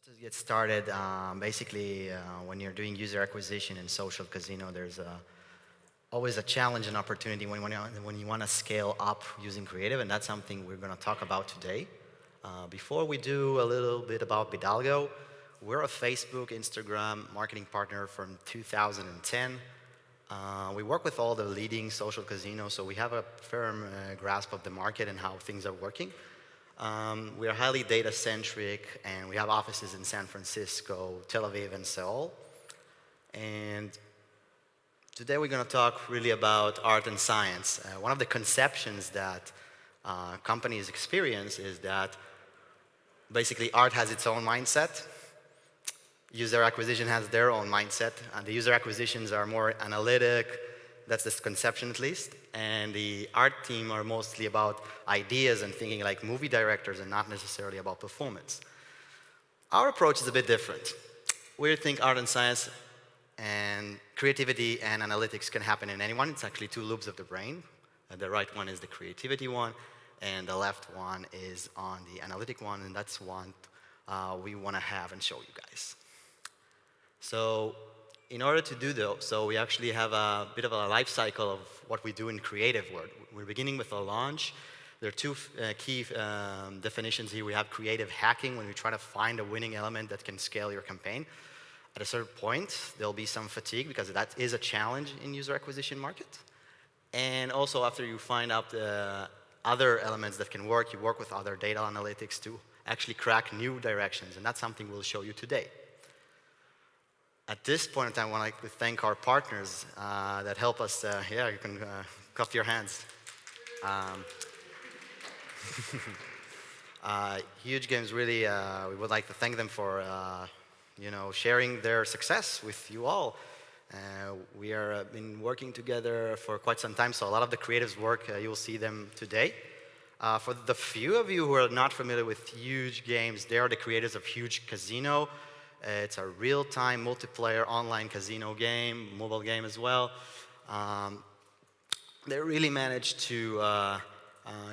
To get started, basically, when you're doing user acquisition in social casino, there's always a challenge and opportunity when you want to scale up using creative, and that's something we're going to talk about today. Before we do a little bit about Bidalgo, we're a Facebook, Instagram marketing partner from 2010. We work with all the leading social casinos, so we have a firm grasp of the market and how things are working. We are highly data-centric, and we have offices in San Francisco, Tel Aviv, and Seoul. And today we're going to talk really about art and science. One of the conceptions that companies experience is that basically art has its own mindset, user acquisition has their own mindset, and the user acquisitions are more analytic. That's the conception, at least. And the art team are mostly about ideas and thinking like movie directors and not necessarily about performance. Our approach is a bit different. We think art and science and creativity and analytics can happen in anyone. It's actually two loops of the brain. The right one is the creativity one, and the left one is on the analytic one, and that's one we want to have and show you guys. So in order to do so, we actually have a bit of a life cycle of what we do in creative world. We're beginning with a launch. There are two key definitions here. We have creative hacking, when we try to find a winning element that can scale your campaign. At a certain point, there'll be some fatigue, because that is a challenge in user acquisition market. And also, after you find out the other elements that can work, you work with other data analytics to actually crack new directions, and that's something we'll show you today. At this point in time, I want to thank our partners that help us. Yeah, you can cuff your hands. HUUUGE Games, really, we would like to thank them for sharing their success with you all. We have been working together for quite some time, so a lot of the creatives work, you'll see them today. For the few of you who are not familiar with HUUUGE Games, they are the creators of HUUUGE Casino. It's a real-time multiplayer online casino game, mobile game as well. They really managed to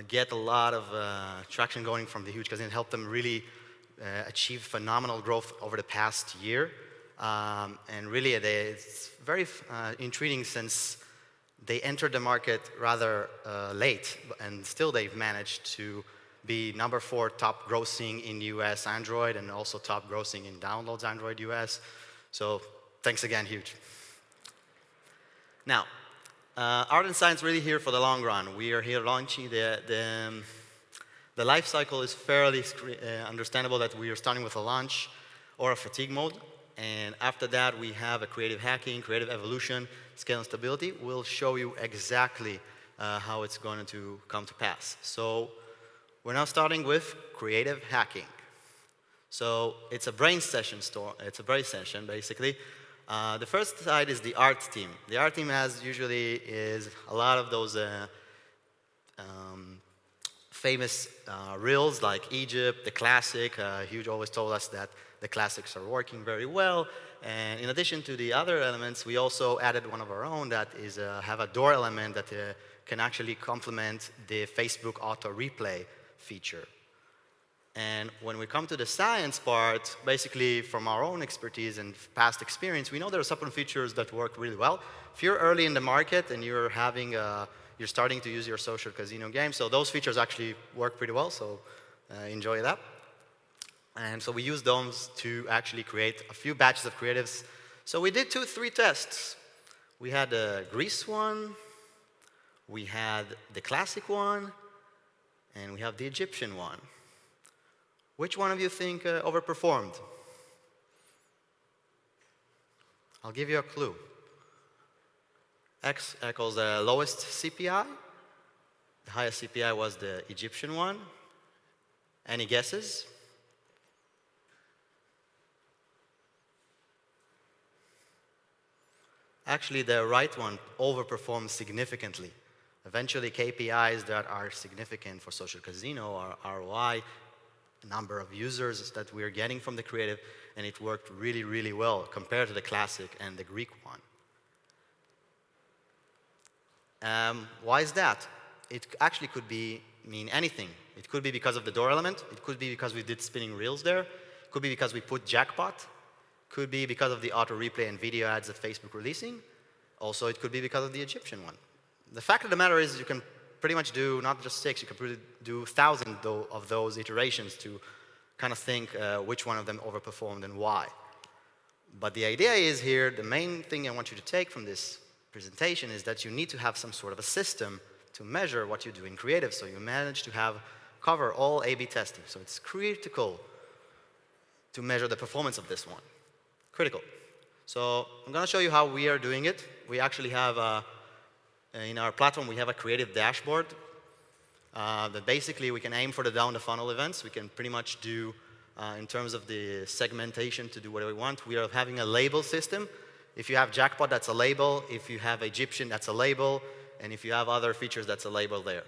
get a lot of traction going from the HUUUGE Casino, and helped them really achieve phenomenal growth over the past year. And really, it's very intriguing, since they entered the market rather late, and still they've managed to be number 4 top grossing in US Android, and also top grossing in downloads Android US. So thanks again, HUUUGE. Now, art and science really here for the long run. We are here launching the life cycle is fairly understandable, that we are starting with a launch or a fatigue mode. And after that, we have a creative hacking, creative evolution, scale and stability. We'll show you exactly how it's going to come to pass. So we're now starting with creative hacking. So it's a brain session, basically. The first side is the art team. The art team usually is a lot of those famous reels like Egypt, the classic. HUUUGE always told us that the classics are working very well. And in addition to the other elements, we also added one of our own that is have a door element that can actually complement the Facebook auto replay feature. And when we come to the science part, basically from our own expertise and past experience, we know there are certain features that work really well. If you're early in the market and you're starting to use your social casino game, so those features actually work pretty well, so enjoy that. And so we use those to actually create a few batches of creatives. So we did 3 tests. We had the Greece one, we had the classic one, and we have the Egyptian one. Which one of you think overperformed? I'll give you a clue. X equals the lowest CPI. The highest CPI was the Egyptian one. Any guesses? Actually, the right one overperformed significantly. Eventually, KPIs that are significant for social casino are ROI, number of users that we're getting from the creative, and it worked really, really well compared to the classic and the Greek one. Why is that? It actually could mean anything. It could be because of the door element. It could be because we did spinning reels there. It Could be because we put jackpot. Could be because of the auto replay and video ads that Facebook releasing. Also, it could be because of the Egyptian one. The fact of the matter is you can pretty much do not just 6, you can pretty do thousands of those iterations to kind of think which one of them overperformed and why. But the idea is here, the main thing I want you to take from this presentation is that you need to have some sort of a system to measure what you do in creative. So you manage to cover all A/B testing. So it's critical to measure the performance of this one. Critical. So I'm going to show you how we are doing it. We actually have, in our platform, we have a creative dashboard that basically we can aim for the down-the-funnel events. We can pretty much do, in terms of the segmentation, to do whatever we want. We are having a label system. If you have jackpot, that's a label. If you have Egyptian, that's a label. And if you have other features, that's a label there.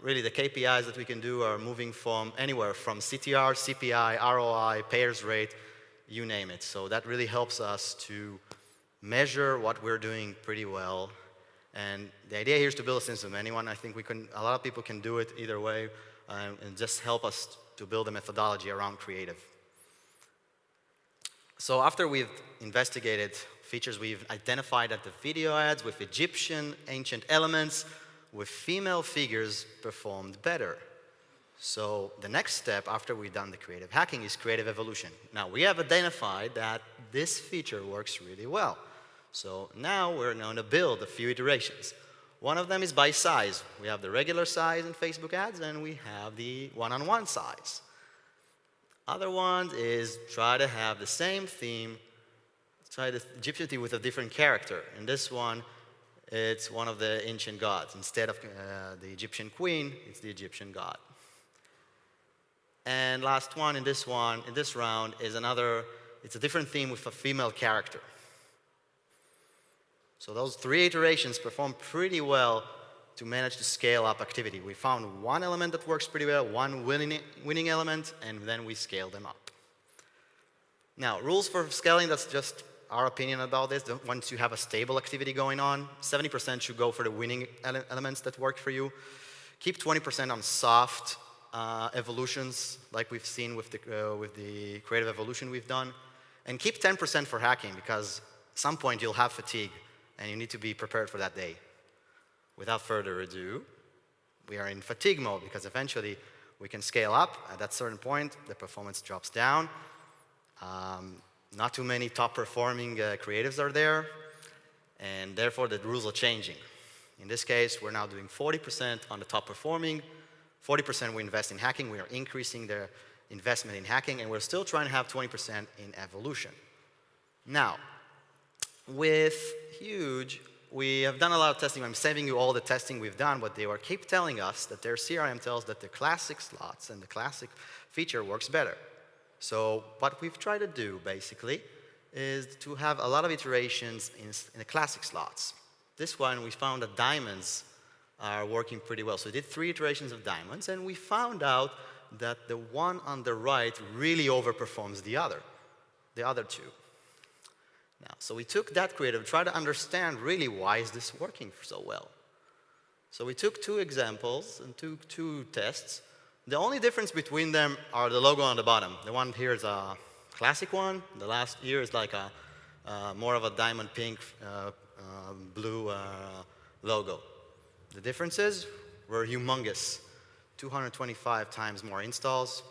Really, the KPIs that we can do are moving from anywhere from CTR, CPI, ROI, payers rate, you name it. So that really helps us to measure what we're doing pretty well. And the idea here is to build a system. I think a lot of people can do it either way, and just help us to build a methodology around creative. So after we've investigated features, we've identified that the video ads with Egyptian ancient elements with female figures performed better. So the next step after we've done the creative hacking is creative evolution. Now we have identified that this feature works really well. So now we're going to build a few iterations. One of them is by size. We have the regular size in Facebook ads, and we have the one-on-one size. Other one is try to have the same theme, try the Egyptian theme with a different character. In this one, it's one of the ancient gods. Instead of the Egyptian queen, it's the Egyptian god. And last one, in this round, is it's a different theme with a female character. So those 3 iterations perform pretty well to manage to scale up activity. We found one element that works pretty well, one winning element, and then we scale them up. Now, rules for scaling, that's just our opinion about this. Once you have a stable activity going on, 70% should go for the winning elements that work for you. Keep 20% on soft evolutions, like we've seen with the creative evolution we've done. And keep 10% for hacking, because at some point you'll have fatigue, and you need to be prepared for that day. Without further ado, we are in fatigue mode, because eventually we can scale up. At that certain point, the performance drops down. Not too many top-performing creatives are there, and therefore the rules are changing. In this case, we're now doing 40% on the top-performing, 40% we invest in hacking. We are increasing the investment in hacking, and we're still trying to have 20% in evolution. Now, with HUUUGE, we have done a lot of testing. I'm saving you all the testing we've done, but they keep telling us that their CRM tells that the classic slots and the classic feature works better. So what we've tried to do, basically, is to have a lot of iterations in the classic slots. This one, we found that diamonds are working pretty well. So we did 3 iterations of diamonds, and we found out that the one on the right really overperforms the other 2. Now, so we took that creative, tried to understand really why is this working so well. So we took 2 examples and two tests. The only difference between them are the logo on the bottom. The one here is a classic one. The last here is like more of a diamond pink, blue logo. The differences were humongous. 225 times more installs,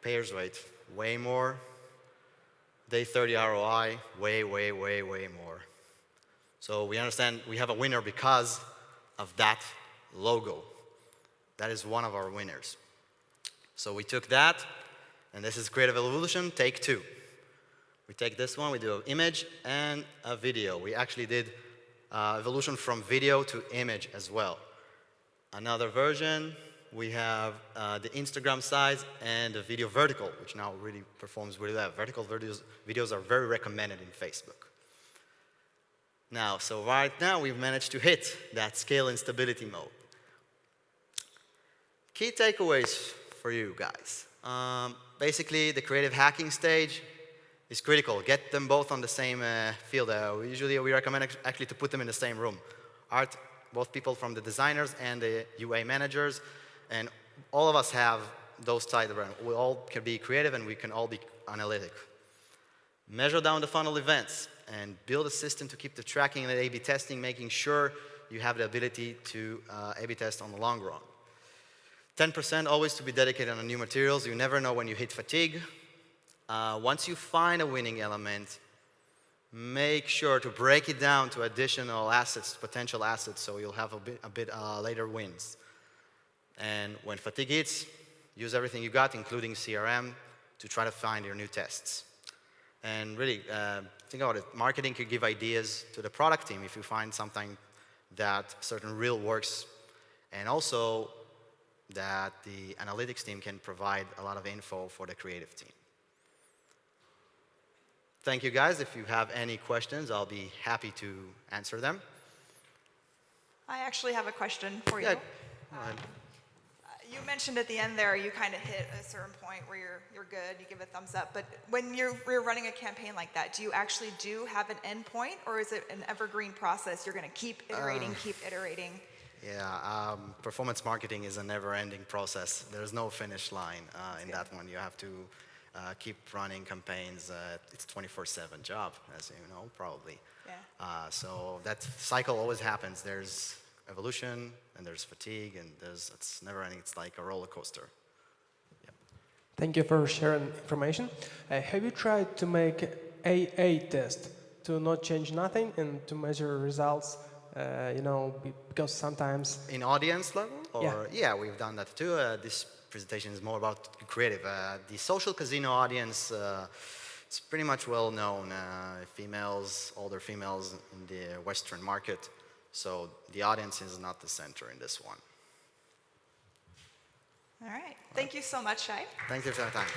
payers rate way more, day 30 ROI way more. So we understand we have a winner because of that logo. That is one of our winners. So we took that, and this is creative evolution, take 2. We take this one, we do an image and a video. We actually did evolution from video to image as well. Another version, we have the Instagram size and the video vertical, which now really performs really well. Vertical videos are very recommended in Facebook. Now, so right now we've managed to hit that scale and stability mode. Key takeaways for you guys. Basically, the creative hacking stage is critical. Get them both on the same field. Usually we recommend actually to put them in the same room. Both people from the designers and the UA managers, and all of us have those type of brands. We all can be creative and we can all be analytic. Measure down the funnel events and build a system to keep the tracking and the A/B testing, making sure you have the ability to A/B test on the long run. 10% always to be dedicated on new materials. You never know when you hit fatigue. Once you find a winning element, make sure to break it down to additional assets, potential assets, so you'll have a bit later wins. And when fatigue hits, use everything you got, including CRM, to try to find your new tests. And really, think about it. Marketing could give ideas to the product team if you find something that certain real works, and also that the analytics team can provide a lot of info for the creative team. Thank you, guys. If you have any questions, I'll be happy to answer them. I actually have a question for you. Yeah, go ahead. You mentioned at the end there, you kind of hit a certain point where you're good, you give a thumbs up. But when you're running a campaign like that, do you actually have an end point, or is it an evergreen process? You're going to keep iterating, keep iterating. Yeah, performance marketing is a never-ending process. There's no finish line in that one. You have to keep running campaigns. It's a 24/7 job, as you know, probably. Yeah. So that cycle always happens. There's evolution, and there's fatigue, and it's never ending. It's like a roller coaster. Yep. Thank you for sharing information. Have you tried to make AA test to not change nothing and to measure results? Because sometimes In audience level? Or, Yeah. we've done that too. This presentation is more about creative. The social casino audience, it's pretty much well known. Females, older females in the Western market. So the audience is not the center in this one. All right. Thank you so much, Shay. Thank you for your time.